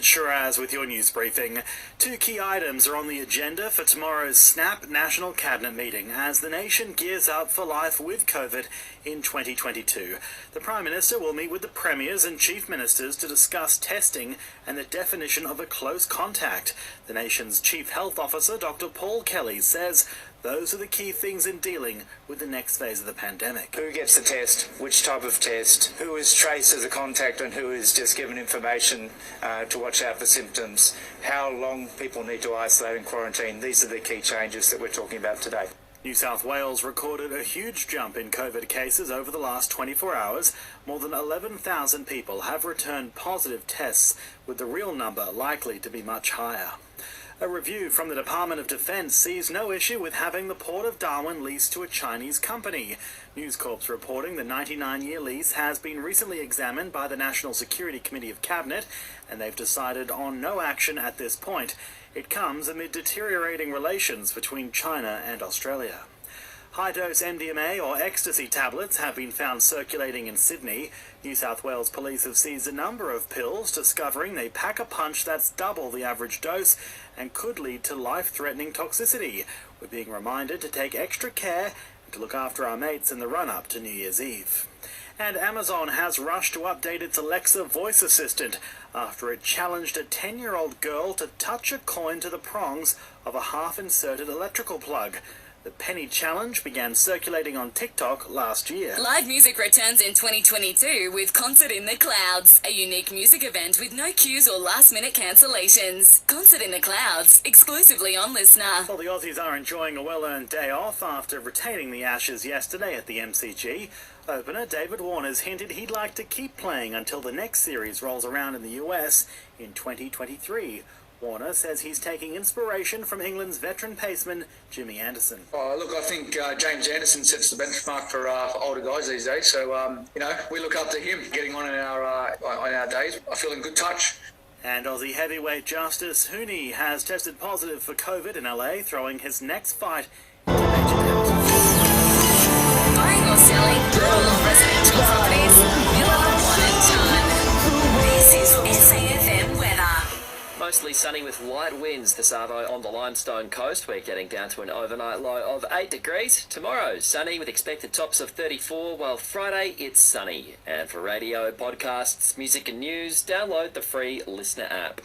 Chirac with your news briefing. Two key items are on the agenda for tomorrow's SNAP National Cabinet meeting as the nation gears up for life with COVID in 2022. The Prime Minister will meet with the Premiers and Chief Ministers to discuss testing and the definition of a close contact. The nation's Chief Health Officer, Dr. Paul Kelly, says those are the key things in dealing with the next phase of the pandemic. Who gets the test, which type of test, who is traced as a contact and who is just given information to watch out for symptoms, how long people need to isolate and quarantine. These are the key changes that we're talking about today. New South Wales recorded a huge jump in COVID cases over the last 24 hours. More than 11,000 people have returned positive tests, with the real number likely to be much higher. A review from the Department of Defence sees no issue with having the Port of Darwin leased to a Chinese company. News Corp's reporting the 99-year lease has been recently examined by the National Security Committee of Cabinet, and they've decided on no action at this point. It comes amid deteriorating relations between China and Australia. High-dose MDMA or ecstasy tablets have been found circulating in Sydney. New South Wales police have seized a number of pills, discovering they pack a punch that's double the average dose and could lead to life-threatening toxicity. We're being reminded to take extra care and to look after our mates in the run-up to New Year's Eve. And Amazon has rushed to update its Alexa voice assistant after it challenged a 10-year-old girl to touch a coin to the prongs of a half-inserted electrical plug. The penny challenge began circulating on TikTok last year. Live music returns in 2022 with Concert in the Clouds, a unique music event with no queues or last-minute cancellations. Concert in the Clouds, exclusively on Listener. Well, the Aussies are enjoying a well-earned day off after retaining the Ashes yesterday at the MCG. Opener David Warner's hinted he'd like to keep playing until the next series rolls around in the US in 2023. Warner says he's taking inspiration from England's veteran paceman, Jimmy Anderson. Oh, look, I think James Anderson sets the benchmark for older guys these days. So, we look up to him getting on in our days. I feel in good touch. And Aussie heavyweight Justice Hooney has tested positive for COVID in LA, throwing his next fight into major doubt. Buying or selling rural or residential properties, Miller one and done. This is SAFM weather. Mostly sunny with light winds this Arvo on the Limestone coast. We're getting down to an overnight low of 8 degrees. Tomorrow, sunny with expected tops of 34, while Friday it's sunny. And for radio, podcasts, music and news, download the free Listener app.